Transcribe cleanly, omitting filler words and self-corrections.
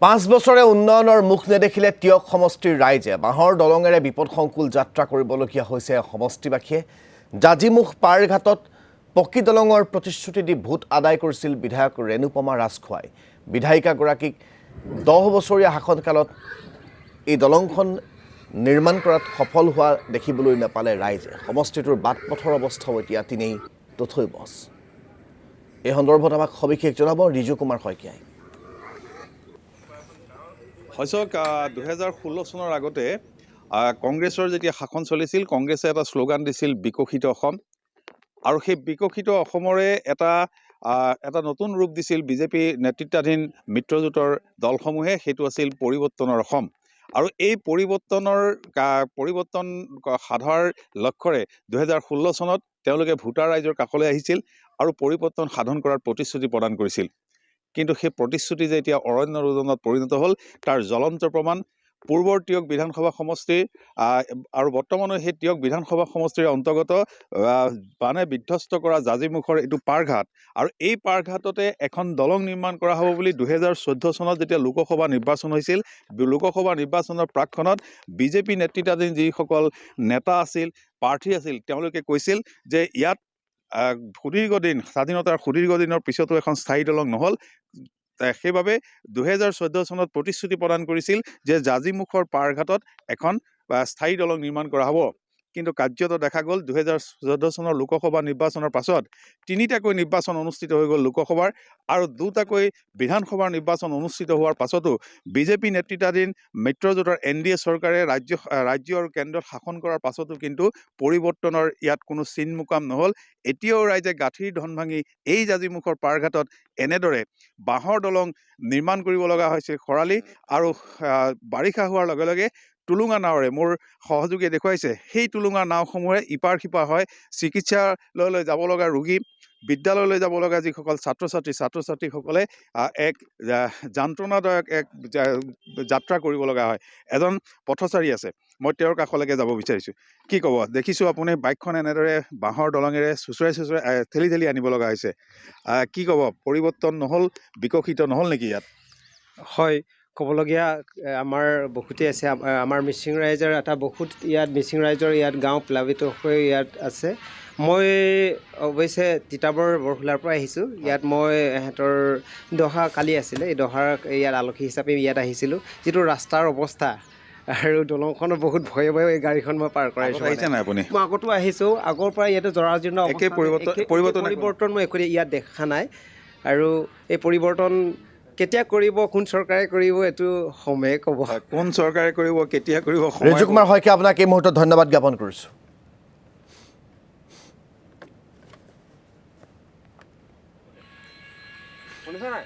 5 বছৰে উন্নয়নৰ মুখ নেদেখিলে টিয়ক সমষ্টিৰ ৰাইজে বাঁহৰ দলঙেৰে বিপদসংকুল যাত্ৰা কৰিবলগীয়া হৈছে সমষ্টিবাসীয়ে জাজিমুখ পাৰঘাটত পকী দলঙৰ প্ৰতিশ্ৰুতি দি ভোট আদায় কৰিছিল বিধায়ক ৰেণুপমা ৰাজখোৱাই বিধায়িকাগৰাকীক 10 বছৰীয়া শাসনকালত এই দলংখন নিৰ্মাণ কৰাত সফল হোৱা দেখিবলৈ নাপালে ৰাইজে সমষ্টিটোৰ বাটপথৰ অৱস্থাও এতিয়া তিনেই তথৈবচ এই সন্দৰ্ভত আমাক সবিশেষ জনাব ৰিজু কুমাৰ শইকীয়াই হয়চক 2016 চনৰ আগতে কংগ্ৰেছৰ যেতিয়া শাসন চলিছিল কংগ্ৰেছে এটা স্লোগান দিছিল বিকশিত অসম আৰু সেই বিকশিত অসমৰে এটা নতুন ৰূপ দিছিল বিজেপি নেতৃত্বাধীন মিত্ৰজোঁটৰ দলসমূহে সেইটো আছিল পৰিৱৰ্তনৰ অসম আৰু এই পৰিৱৰ্তন সাধৰ লক্ষ্যৰে 2016 চনত তেওঁলোকে ভোটাৰ ৰাইজৰ কাষলৈ আহিছিল আৰু পৰিৱৰ্তন সাধন কৰাৰ প্ৰতিশ্ৰুতি প্ৰদান কৰিছিল কিন্তু সেই প্ৰতিশ্ৰুতি যে এতিয়া অৰণ্য ৰোদনত পৰিণত হ'ল তাৰ জ্বলন্ত প্ৰমাণ পূৰ্বৰ টিয়ক বিধানসভা সমষ্টিৰ আৰু বৰ্তমানৰ সেই টিয়ক বিধানসভা সমষ্টিৰ অন্তৰ্গত বানে বিধ্বস্ত কৰা জাজিমুখৰ এইটো পাৰঘাট আৰু এই পাৰঘাটতে এখন দলং নিৰ্মাণ কৰা হ'ব বুলি 2014 চনত যেতিয়া লোকসভা নিৰ্বাচন হৈছিল লোকসভা নিৰ্বাচনৰ প্ৰাকখনত বিজেপি নেতৃত্বাধীন যিসকল নেতা আছিল প্ৰাৰ্থী আছিল তেওঁলোকে কৈছিল যে ইয়াত সুদীৰ্ঘদিন স্বাধীনতাৰ সুদীৰ্ঘদিনৰ পিছতো এখন স্থায়ী দলং নহ'ল সেইবাবে 2014 চনত প্ৰতিশ্ৰুতি প্ৰদান কৰিছিল যে জাজিমুখৰ পাৰঘাটত এখন স্থায়ী দলং নিৰ্মাণ কৰা হ'ব কিন্তু কাৰ্যত দেখা গ'ল 2014 চনৰ লোকসভা নিৰ্বাচনৰ পাছত তিনিটাকৈ নিৰ্বাচন অনুষ্ঠিত হৈ গ'ল লোকসভাৰ আৰু দুটাকৈ বিধানসভাৰ নিৰ্বাচন অনুষ্ঠিত হোৱাৰ পাছতো বিজেপি নেতৃত্বাধীন মিত্ৰজোঁটৰ NDA চৰকাৰে ৰাজ্য আৰু কেন্দ্ৰত শাসন কৰাৰ পাছতো কিন্তু পৰিৱৰ্তনৰ ইয়াত কোনো চিন মুকাম নহ'ল এতিয়াও ৰাইজে গাঁঠিৰ ধন ভাঙি এই জাজিমুখৰ পাৰঘাটত এনেদৰে বাঁহৰ দলং নিৰ্মাণ কৰিব লগা হৈছে খৰালি আৰু বাৰিষা হোৱাৰ লগে লগে টুলুঙা নাওৰে মোৰ সহযোগীয়ে দেখুৱাইছে সেই টুলুঙা নাওসমূহে ইপাৰ সিপাৰ হয় চিকিৎসালয়লৈ যাব লগা ৰোগী বিদ্যালয়লৈ যাব লগা যিসকল ছাত্ৰ ছাত্ৰীসকলে এক যন্ত্ৰণাদায়ক এক যাত্ৰা কৰিব লগা হয় এজন পথচাৰী আছে মই তেওঁৰ কাষলৈকে যাব বিচাৰিছোঁ কি ক'ব দেখিছোঁ আপুনি বাইকখন এনেদৰে বাঁহৰ দলঙেৰে চুচৰাই ঠেলি আনিব লগা হৈছে কি ক'ব পৰিৱৰ্তন নহ'ল বিকশিত নহ'ল নেকি ইয়াত হয় ক'বলগীয়া আমাৰ বহুতেই আছে আমাৰ মিচিং ৰাইজৰ এটা বহুত ইয়াত মিচিং ৰাইজৰ ইয়াত গাঁও প্লাৱিত হৈ ইয়াত আছে মই অৱশ্যে তিতাবৰ বৰখোলাৰ পৰা আহিছোঁ ইয়াত মই ইহঁতৰ দহা কালি আছিলে এই দহাৰ ইয়াত আলহী হিচাপে ইয়াত আহিছিলোঁ যিটো ৰাস্তাৰ অৱস্থা আৰু দলংখনৰ বহুত ভয়ে এই গাড়ীখন মই পাৰ কৰাইছোঁ মই আগতো আহিছোঁ আগৰ পৰা ইয়াতে জৰাজীৰ্ণ পৰিৱৰ্তন মই একো ইয়াত দেখা নাই আৰু এই পৰিৱৰ্তন কেতিয়া কৰিব কোন চৰকাৰে কৰিব এইটো সময়ে ক'ব কোন চৰকাৰে কৰিব কেতিয়া কৰিব ৰিজু কুমাৰ শইকীয়া আপোনাক এই মুহূৰ্তত ধন্যবাদ জ্ঞাপন কৰিছোঁ শুনিছা নাই